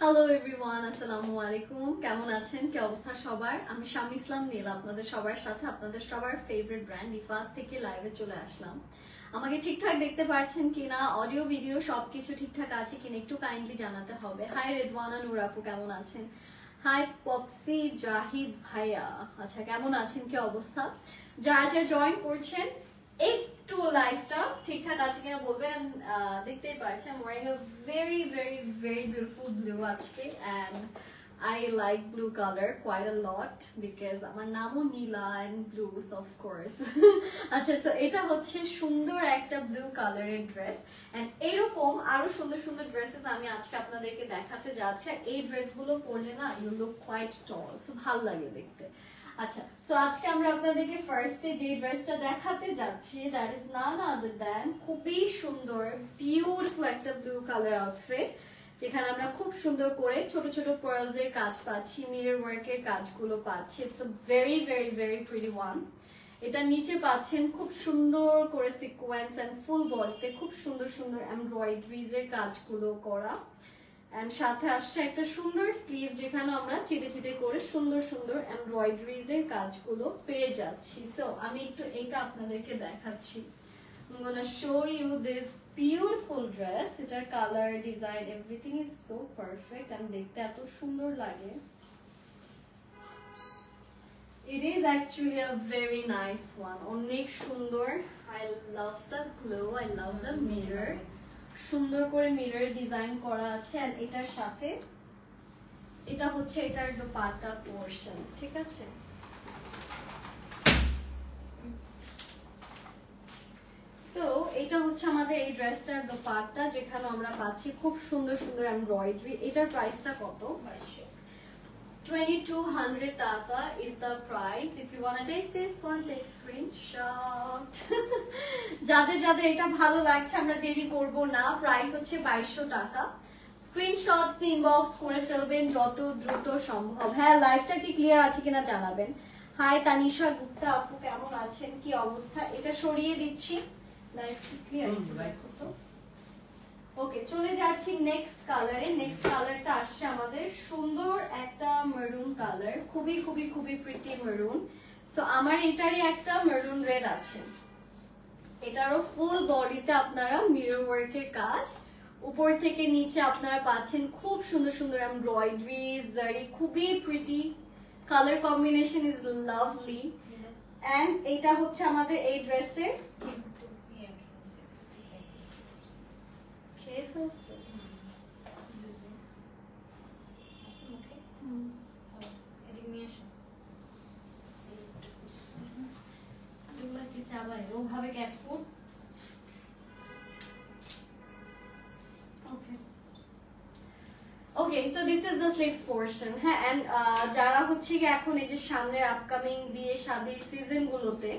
Hello everyone, আসসালামু আলাইকুম। কেমন আছেন? কি অবস্থা সবার? আমি শামি ইসলাম নীলা আপনাদের সবার সাথে আপনাদের সবার ফেভারিট ব্র্যান্ড নিফাস থেকে লাইভে চলে আসলাম। আমাকে ঠিকঠাক দেখতে পাচ্ছেন কিনা, অডিও ভিডিও সবকিছু ঠিকঠাক আছে কিনা একটু কাইন্ডলি জানাতে হবে। হাই রেদওয়ানা নূর আপু, কেমন আছেন? হাই পপসি জাহিদ ভাইয়া, আচ্ছা কেমন আছেন, কি অবস্থা? যারা যারা জয়েন করছেন একটু লাইভটা ঠিকঠাক আছে কিনা বলবেন। দেখতেই পাচ্ছেন I'm wearing a very beautiful blue আজকে and I like blue color quite a lot because আমার নামও নীলা and blues of course আচ্ছা, so এটা হচ্ছে সুন্দর একটা ব্লু কালারের ড্রেস and এরকম আরো সুন্দর সুন্দর ড্রেসেস আমি আজকে আপনাদেরকে দেখাতে যাচ্ছি। এই ড্রেসগুলো পরলে না you look quite tall, so ভালো লাগে দেখতে। আচ্ছা, সো আজকে আমরা আপনাদেরকে ফার্স্টে যে ড্রেসটা দেখাতে যাচ্ছি that is none other than খুবই সুন্দর বিউটিফুল একটা ব্লু কালার আউটফিট, যেখানে আমরা খুব সুন্দর করে ছোট ছোট পার্লস এর কাজ পাচ্ছি, মিরর ওয়ার্কের কাজগুলো পাচ্ছি। It's a very pretty one. এটা নিচে পাচ্ছেন খুব সুন্দর করে সিকোয়েন্স এন্ড ফুল বডিতে খুব সুন্দর সুন্দর এমব্রয়ডারিজ এর কাজগুলো করা এন্ড সাথে আসছে একটা সুন্দর স্লিভ, যেখানে আমরা চিটে চিটে করে সুন্দর সুন্দর এমব্রয়ডারিজ এর কাজগুলো পেয়ে যাচ্ছি। সো আমি একটু এটা আপনাদেরকে দেখাচ্ছি। I'm gonna show you this beautiful dress. এটার colour, design, everything is so perfect and দেখতে এত সুন্দর লাগে। It is actually a very nice one. অনেক সুন্দর। I love the glow, I love the mirror. সুন্দর করে মিরর ডিজাইন করা আছে এন্ড এটার সাথে এটা হচ্ছে এটার দোপাট্টা পোরশন, ঠিক আছে? সো এটা হচ্ছে আমাদের এই ড্রেসটার দোপাট্টা, যেখানে আমরা পাচ্ছি খুব সুন্দর সুন্দর এমব্রয়ডারি। এটার প্রাইসটা কত? 2200 টাকা is the price. If you want to take this one, take screenshot. যাদের যাদের এটা ভালো লাগছে আমরা দেরি করব না, প্রাইস হচ্ছে 2200 টাকা। স্ক্রিনশটস ইনবক্স করে ফেলবেন যত দ্রুত সম্ভব। হ্যাঁ, লাইভটা কি ক্লিয়ার আছে কিনা জানাবেন। হাই তানিশা গুপ্তা আপু, কেমন আছেন, কি অবস্থা? এটা সরিয়ে দিচ্ছি, লাইভ কি ক্লিয়ার? ওকে, চলে যাচ্ছি নেক্সট কালারে। নেক্সট কালারটা আসছে আমাদের সুন্দর একটা মেরুন কালার, খুবই প্রিটি মেরুন। সো আমার এটারই একটা মেরুন রেড আছে। এটারও ফুল বডিতে আপনারা মিরর ওয়ার্কের কাজ, উপর থেকে নিচে আপনারা পাচ্ছেন খুব সুন্দর সুন্দর এমব্রয়ডারি, জারি, খুবই pretty. Colour combination is lovely and এটা হচ্ছে আমাদের এই ড্রেসের ওভাবে ক্যাট ফুড। Okay, so this is the sleeves portion. হ্যাঁ, এন্ড যারা হচ্ছে কি এখন এই যে সামনের আপকামিং বিয়ে শাদীর সিজন গুলোতে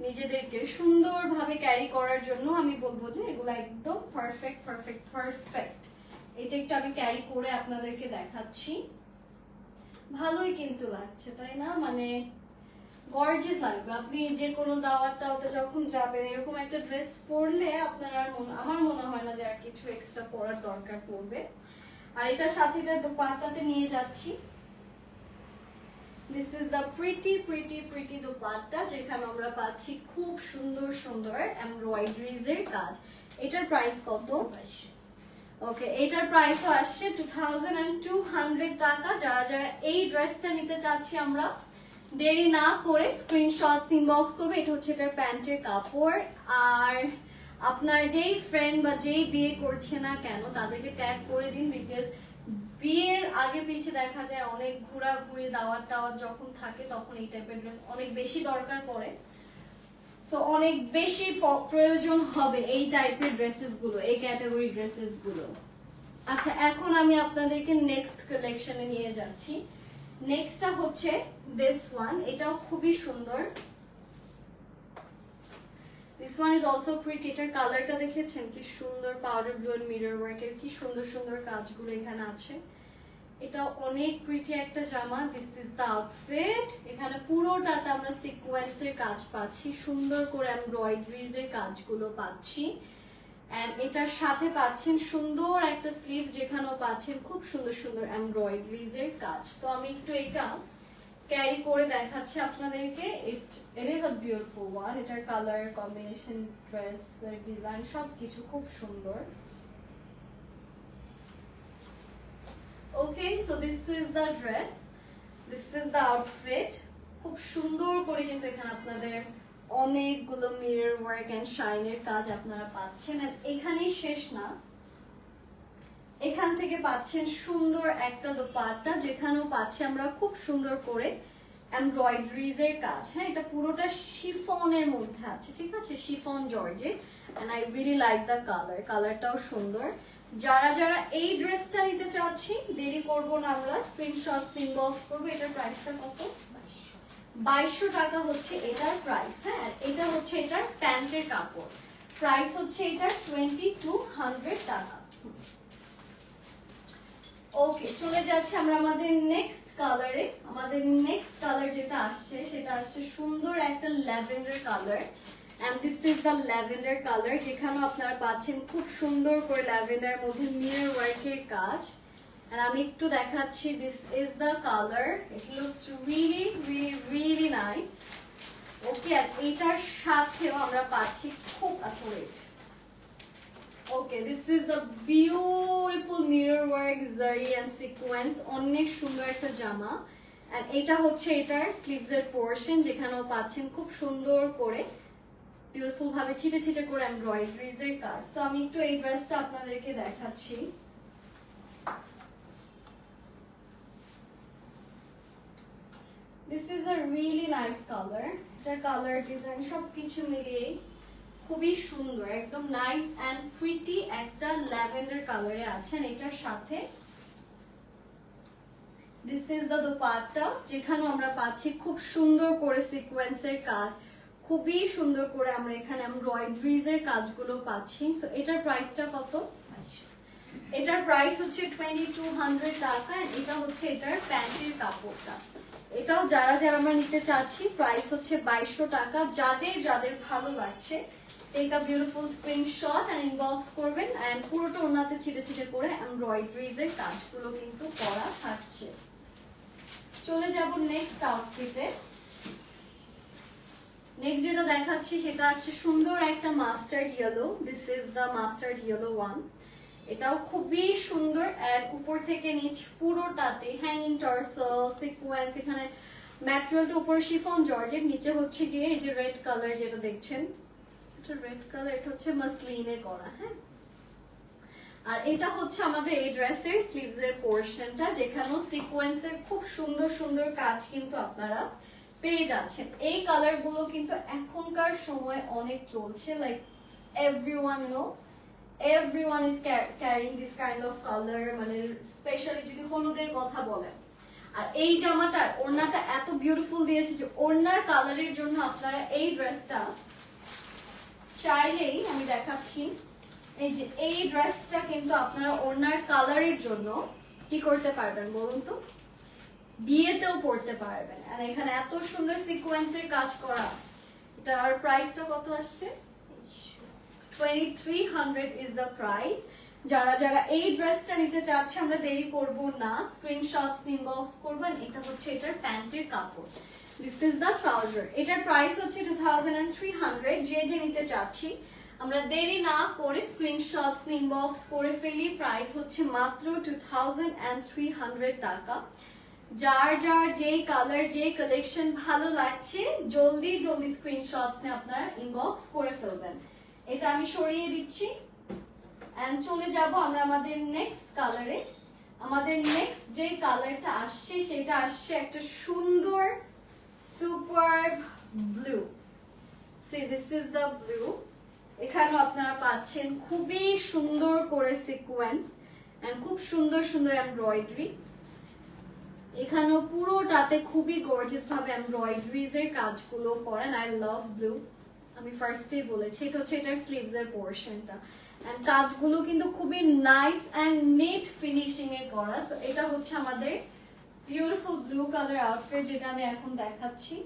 নিজেদেরকে সুন্দরভাবে ক্যারি করার জন্য আমি বলবো যে এগুলো একদম পারফেক্ট। এটা একটু আমি ক্যারি করে আপনাদেরকে দেখাচ্ছি। ভালোই কিন্তু লাগছে, তাই না? মানে গর্জিয়াস লাগবে। আপনি যে কোনো দাওয়াতে যখন যাবেন এরকম একটা ড্রেস পরলে আপনার আমার মনে হয় না যে আর কিছু এক্সট্রা পরার দরকার পড়বে। আর এটার সাথে এটা দোপাট্টাতে নিয়ে যাচ্ছি। This is the pretty dupatta, যেখানে আমরা পাচ্ছি খুব সুন্দর সুন্দর এমব্রয়ডারিজ এর কাজ। এটার প্রাইস কত? ওকে, এটার প্রাইসও আসছে 2200 টাকা। যারা যারা এই ড্রেসটা নিতে চাচ্ছি আমরা দেরি না করে স্ক্রিনশটস ইনবক্স করবে। এটা হচ্ছে এটার প্যান্টের কাপড়। আর আপনার যেই ফ্রেন্ড বা যেই বিয়ে করছে না কেন তাদেরকে ট্যাগ করে দিন, বিকজ বিয়ের আগে পিছে দেখা যায় অনেক ঘোরাঘুরি দাওয়াত যখন থাকে তখন এই টাইপের ড্রেস অনেক বেশি দরকার পড়ে। সো অনেক বেশি প্রয়োজন হবে এই টাইপের ড্রেসেস গুলো, এই ক্যাটাগরি ড্রেসেস গুলো। আচ্ছা, এখন আমি আপনাদেরকে নেক্সট কালেকশনে নিয়ে যাচ্ছি। নেক্সটটা হচ্ছে দিস ওয়ান। এটাও খুবই সুন্দর। This one is also pretty. এটার কালারটা দেখেছেন কি সুন্দর, পাউডার ব্লু এন্ড মিরর ওয়ার্কের কি সুন্দর সুন্দর কাজগুলো এখানে আছে। এটা অনেক প্রিটি একটা জামা। This is the outfit. এখানে পুরোটাতে আমরা সিকোয়েন্সের কাজ পাচ্ছি, সুন্দর করে এমব্রয়ডারিজ এর কাজগুলো পাচ্ছি এন্ড এটার সাথে পাচ্ছেন সুন্দর একটা স্লিভ, যেখানেও পাচ্ছেন খুব সুন্দর সুন্দর এমব্রয়ডারিজ এর কাজ। তো আমি একটু এটা ক্যারি করে দেখাচ্ছি আপনাদেরকে। It is a beautiful one. এটার কালার কম্বিনেশন, ড্রেস ডিজাইন সবকিছু খুব সুন্দর। Okay, so this is the dress, this is the outfit. খুব সুন্দর করে কিন্তু এখানে আপনাদের অনেকগুলো মিরর ওয়ার্ক এন্ড শাইনের কাজ আপনারা পাচ্ছেন। এখানেই শেষ না, এখান থেকে পাচ্ছেন সুন্দর একটা দোপাট্টা, যেখানেও পাচ্ছি আমরা খুব সুন্দর করে এমব্রয়ডারিজ এর কাজ। হ্যাঁ, এটা পুরোটা শিফনের মধ্যে আছে, ঠিক আছে, chiffon georgette. And I really like the colour, কালারটাও সুন্দর। যারা যারা এই ড্রেসটা নিতে চাচ্ছি, দেরি করব না, আমরা স্ক্রিনশট ইনবক্স করবো। এটার প্রাইসটা কত? 2200 টাকা হচ্ছে এটার প্রাইস। হ্যাঁ, এটা হচ্ছে এটার প্যান্টের কাপড়, প্রাইস হচ্ছে এটার 2200 টাকা। ওকে, চলে যাচ্ছে আমরা আমাদের নেক্সট কালারে। আমাদের নেক্সট কালার যেটা আসছে সেটা আসছে সুন্দর একটা lavender colour. And this is the lavender colour, যেখানে আপনারা পাচ্ছেন খুব সুন্দর করে ল্যাভেন্ডার মধ্যে মিরর ওয়ার্কের কাজ। And আমি একটু দেখাচ্ছি, this is the colour, it looks really really really nice. Okay, আর এটার সাথেও আমরা পাচ্ছি খুব, আচ্ছা wait, okay, this is the beautiful mirror work zari and sequence, অনেক সুন্দর একটা জামা। এন্ড এটা হচ্ছে এটার স্লিভস এর পোরশন, যেখানেও পাচ্ছেন খুব সুন্দর করে বিউটিফুল ভাবে ছিটে ছিটে করে এমব্রয়ডারিজ এর কাজ। সো আমি একটু এই ড্রেসটা আপনাদেরকে দেখাচ্ছি। This is a really nice color. এটা কালার ডিজাইন সবকিছু মিলিয়ে খুবই সুন্দর, একদম নাইস এন্ড প্রিটি একটা ল্যাভেন্ডার কালারে আছেন। এটার সাথে দিস ইজ দ্য দোপাট্টা, যেখানে আমরা পাচ্ছি খুব সুন্দর করে সিকোয়েন্সের কাজ, খুবই সুন্দর করে আমরা এখানে এমব্রয়ডারিজ এর কাজগুলো পাচ্ছি। সো এটার প্রাইসটা কত? এটার প্রাইস হচ্ছে 2200 টাকা। এটা হচ্ছে এটার প্যান্টের কাপড়টা। এটাও যারা যারা আমরা নিতে চাচ্ছি, প্রাইস হচ্ছে 2200 টাকা। যাদের যাদের ভালো লাগছে, take a beautiful screenshot and inbox করবেন। এন্ড পুরোটা ওনাতে ছিটে ছিটে করে এমব্রয়ডারিজ এর কাজগুলো কিন্তু করা থাকছে। চলে যাব নেক্সট আউটফিটে। নেক্সট যেটা দেখাচ্ছি সেটা আসছে সুন্দর একটা mustard yellow. This is the mustard yellow one. এটাও খুবই সুন্দর, আর উপর থেকে নিচ পুরোটাতে হ্যাঙ্গিং টার্সেল সিকোয়েন্স, এখানে ম্যাটেরিয়ালটা উপরে শিফন জর্জেট, নিচে হচ্ছে গিয়ে এই যে রেড কালার যেটা দেখছেন, এটা রেড কালার, এটা হচ্ছে মাসলিনে করা। হ্যাঁ, আর এটা হচ্ছে আমাদের এই ড্রেসের স্লিভস এর পোরশনটা, যেখানেও সিকোয়েন্সের খুব সুন্দর সুন্দর কাজ কিন্তু আপনারা পেয়ে যাচ্ছেন। এই কালার গুলো কিন্তু এখনকার সময় অনেক চলছে, like everyone is carrying this kind of color, মানে স্পেশালি যদি হলুদের কথা বলেন। আর এই জামাটার ওড়নাটা এত বিউটিফুল দিয়েছে যে ওড়নার কালারের জন্য আপনারা এই ড্রেসটা চাইলেই, আমি দেখাচ্ছি, এই যে এই ড্রেসটা কিন্তু আপনারা ওড়নার কালারের জন্য কি করতে পারবেন বলুন তো? বিয়েতেও পড়তে পারবেন। আর এখানে এত সুন্দর সিকোয়েন্সের কাজ করা। এটার প্রাইসটা কত আসছে? 2300 is the price. যারা যারা এই ড্রেসটা নিতে চাচ্ছে, আমরা দেরি করব না, স্ক্রিনশটস ইনবক্স করবেন। এটা হচ্ছে এটার প্যান্টের কাপড়, দিস ইজ দ্য ট্রাউজার। এটার প্রাইস হচ্ছে 2300। যে যে নিতে চাচ্ছি, আমরা দেরি না করে স্ক্রিনশটস ইনবক্স করে ফেলি। প্রাইস হচ্ছে মাত্র 2300 টাকা। যার যার যে কালার যে কালেকশন ভালো লাগছে, জলদি জলদি স্ক্রিনশটস নিয়ে আপনারা ইনবক্স করে ফেলবেন। এটা আমি সরিয়ে দিচ্ছি এন্ড চলে যাব আমরা আমাদের নেক্সট কালারে। আমাদের নেক্সট যে কালারটা আসছে সেটা আসছে একটা সুন্দর super blue. C this is the blue. এখানেও আপনারা পাচ্ছেন খুবই সুন্দর করে সিকোয়েন্স এন্ড খুব সুন্দর সুন্দর এমব্রয়ডারি। এখানেও পুরোটাতে খুবই গর্জিয়াস ভাবে এমব্রয়ডারিজ এর কাজগুলো করেন। আই লাভ ব্লু, আমি ফার্স্টে বলেছি। এটা হচ্ছে এটার স্লিভস এর পোরশনটা এন্ড কাজগুলো কিন্তু খুবই নাইস এন্ড নিট ফিনিশিং এ করা। সো এটা হচ্ছে আমাদের বিউটিফুল ব্লু কালার আউটফিট, যেটা আমি এখন দেখাচ্ছি।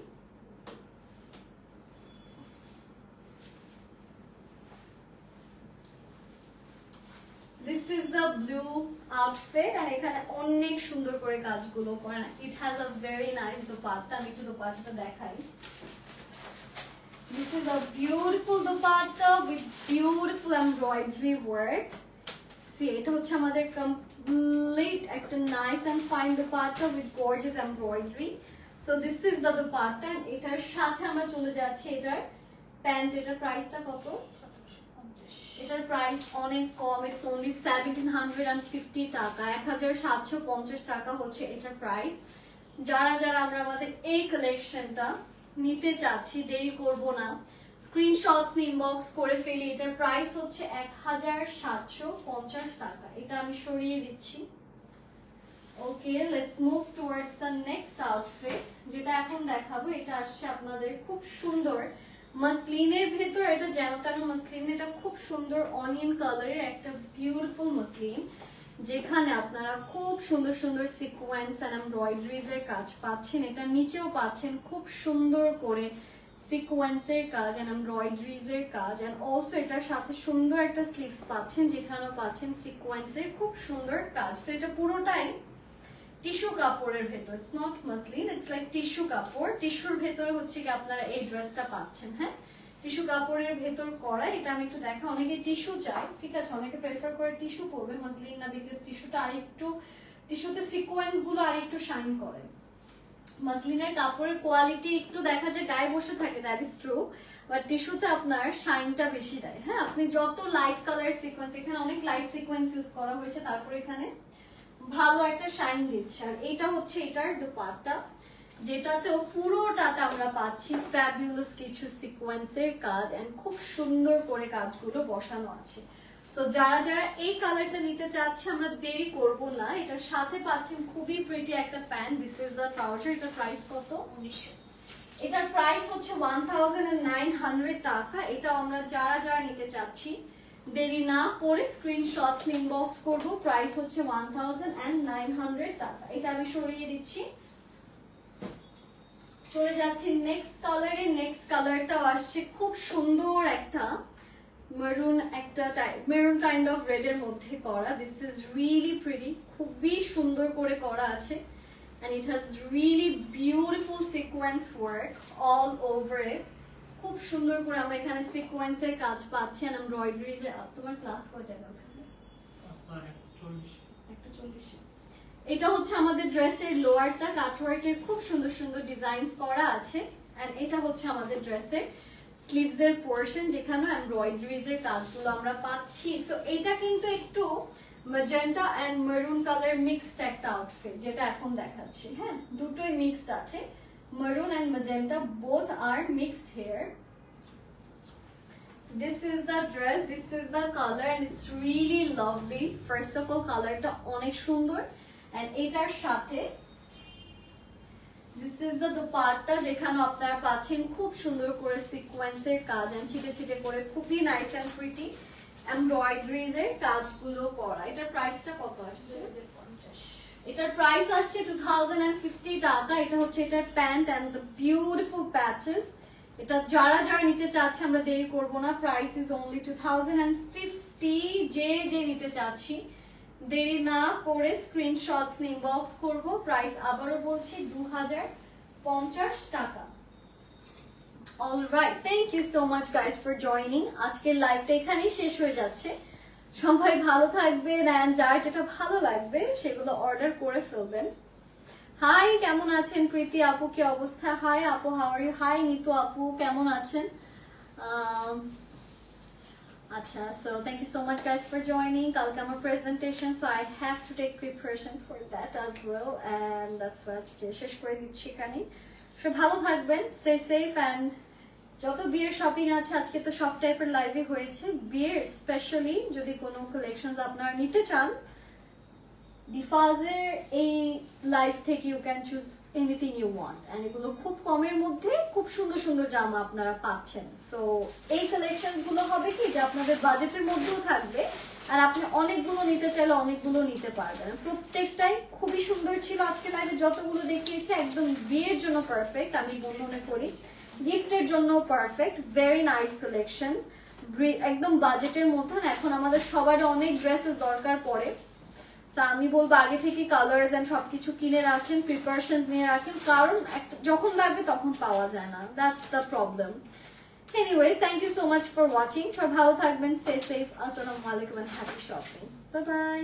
is the blue outfit and এখানে অনেক সুন্দর করে কাজগুলো করা। It has a very nice dupatta, আমি একটু দুপাট্টাটা দেখাই। This is a beautiful dupatta with beautiful embroidery work. See, এটা হচ্ছে আমাদের complete একটা nice and fine dupatta with gorgeous embroidery. So this is the dupatta and এটার সাথে আমরা চলে যাচ্ছি এটার প্যান্ট। এটার প্রাইসটা কত? এটার প্রাইস অনেক কম, ইটস অনলি 1750 টাকা, 1750 টাকা হচ্ছে এটার প্রাইস। যারা যারা আমরা আমাদের এই কালেকশনটা নিতে চাচ্ছি দেরি করব না, স্ক্রিনশটস নিয়ে ইনবক্স করে ফেলি। এটার প্রাইস হচ্ছে 1750 টাকা। এটা আমি সরিয়ে দিচ্ছি। Okay, let's move towards the next outfit, যেটা এখন দেখাবো। এটা আসছে আপনাদের খুব সুন্দর মাসলিনের ভেতর। এটা যেন তেন মাসলিন, এটা খুব সুন্দর অনিয়ন কালারের একটা বিউটিফুল মাসলিন, যেখানে আপনারা খুব সুন্দর সুন্দর সিকোয়েন্স এন্ড এমব্রয়ডারিজ এর কাজ পাচ্ছেন। এটা নিচেও পাচ্ছেন খুব সুন্দর করে সিকোয়েন্সের কাজ এন্ড এমব্রয়ডারিজ এর কাজ, এন্ড অলসো এটার সাথে সুন্দর একটা স্লিভস পাচ্ছেন, যেখানেও পাচ্ছেন সিকোয়েন্সের খুব সুন্দর কাজ। তো এটা পুরোটাই টিস্যু কাপড়ের ভেতর, it's not muslin, it's like tissue কাপড়। টিস্যুর ভেতর হচ্ছে কি আপনারা এই ড্রেসটা পাচ্ছেন। হ্যাঁ, টিস্যু কাপড়ের ভেতর করা। এটা আমি একটু দেখা, অনেকে টিস্যু চায়, ঠিক আছে, অনেকে প্রেফার করে টিস্যু পরবে মাসলিন না, বিকজ টিস্যুটা আরেকটু, টিস্যুতে সিকোয়েন্স গুলো আরেকটু শাইন করে। মাসলিনের কাপড়ের কোয়ালিটি একটু দেখা যায় গায়ে বসে থাকে, দ্যাট ইজ ট্রু, বাট টিস্যুতে আপনার শাইনটা বেশি দেয়। হ্যাঁ, আপনি যত লাইট কালার সিকোয়েন্স, এখানে অনেক লাইট সিকোয়েন্স ইউজ করা হয়েছে, তারপরে এখানে ভালো একটা শাইন দিচ্ছে। আর এটা হচ্ছে এটার দুপাট্টা, যেটাতেও পুরোটাতে আমরা পাচ্ছি ফ্যাবুলাস কিছু সিকোয়েন্সের কাজ এন্ড খুব সুন্দর করে কাজগুলো বসানো আছে। সো যারা যারা এই কালারটা নিতে চাচ্ছে, আমরা দেরি করব না। এটার সাথে পাচ্ছেন খুবই প্রিটি একটা pant. This is the trouser. এটার প্রাইস কত? 1900। এটার প্রাইস হচ্ছে 1900 টাকা। এটা আমরা যারা যারা নিতে চাচ্ছি দেরি না করে স্ক্রিনশটস ইনবক্স করব। প্রাইস হচ্ছে 1900 টাকা। এটা আমি সরিয়ে দিচ্ছি। চলে যাচ্ছি নেক্সট কালারে। নেক্সট কালারটাও আসছে খুব সুন্দর একটা মেরুন, একটা মেরুন কাইন্ড অফ রেড এর মধ্যে করা। দিস ইজ রিয়েলি প্রিটি, খুবই সুন্দর করে করা আছে, and it has really beautiful sequence work all over it. খুব সুন্দর করে আমরা এখানে সিকোয়েন্সের কাজ পাচ্ছি আর এমব্রয়ডারিজ। তোমার ক্লাস কয়টা? আপনার 140। এটা হচ্ছে আমাদের ড্রেসের লোয়ারটা, কাটওয়ার্কের খুব সুন্দর সুন্দর ডিজাইনস করা আছে, এন্ড এটা হচ্ছে আমাদের ড্রেসের স্লিভস এর পোরশন, যেখানে এমব্রয়ডারিজ এর কাজগুলো আমরা পাচ্ছি। সো এটা কিন্তু একটু magenta and maroon colour mixed একটা আউটফিট, যেটা এখন দেখাচ্ছি। হ্যাঁ, দুটোই মিক্সড আছে, maroon and magenta, both are mixed here. This is the dress, this is the color, and it's really lovely. First of all, color ta onek sundor, and etar sathe this is the dupatta, jekhane apnara pacchen khub sundor kore sequence er kaj and chite chite kore khubই nice and pretty embroideries er kaj gulo kora. Etar price ta koto asche? এটার price আসছে 2050 টাকা। এটা হচ্ছে এটার pant and the beautiful patches. এটা যারা যারা নিতে চাচ্ছে আমরা দেরি করব না, প্রাইস ইজ অনলি 2050। যে নিতে চাচ্ছি দেরি না করে স্ক্রিনশটস নিয়ে ইনবক্স করব। প্রাইস আবারও বলছি 2050 টাকা। Alright, thank you so much guys for joining. আজকের লাইভটা এখানেই শেষ হয়ে যাচ্ছে। সবাই ভালো থাকবেন, এন্ড যার যেটা ভালো লাগবে সেগুলো অর্ডার করে ফেলবেন। হাই, কেমন আছেন প্রীতি আপু, কি অবস্থা? হাই আপু, how are you? Hi Nitu আপু, কেমন আছেন? আচ্ছা, so thank you so much guys for joining. কালকে আমার presentation, so I have to take preparation for that as well, and that's why আজকে শেষ করে দিচ্ছি এখানে। সব ভালো থাকবেন, স্টে সেফ, এন্ড যত বিয়ের শপিং আছে, আজকে তো সব টাইপের লাইভে হয়েছে। বিয়ের স্পেশালি যদি কোনো কালেকশনস আপনারা নিতে চান, ডিফাজের এই লাইভ থেকে you can choose anything you want, and এগুলো খুব কমের মধ্যে খুব সুন্দর সুন্দর জামা আপনারা পাচ্ছেন। সো এই কালেকশনস গুলো হবে কি যে আপনাদের বাজেটের মধ্যেও থাকবে, আর আপনি অনেকগুলো নিতে চাইলে অনেকগুলো নিতে পারবেন। প্রত্যেকটাই খুবই সুন্দর ছিল। আজকে লাইভে যতগুলো দেখিয়েছি একদম বিয়ের জন্য পারফেক্ট আমি মনে করি, গিফটের জন্য পারফেক্ট, ভেরি নাইস কালেকশনস। একদম বাজেটের মধ্যে। এখন আমাদের সবার অনেক ড্রেসেস দরকার পড়ে, সো আমি বলবো আগে থেকে কালার্স এন্ড সবকিছু কিনে রাখেন, প্রিপারেশনস নিয়ে রাখেন, কারণ যখন লাগবে তখন পাওয়া যায় না, that's the problem. Anyways, thank you so much for watching. সবাই ভালো থাকবেন, স্টে সেফ। আসসালামু আলাইকুম and happy shopping. Bye by.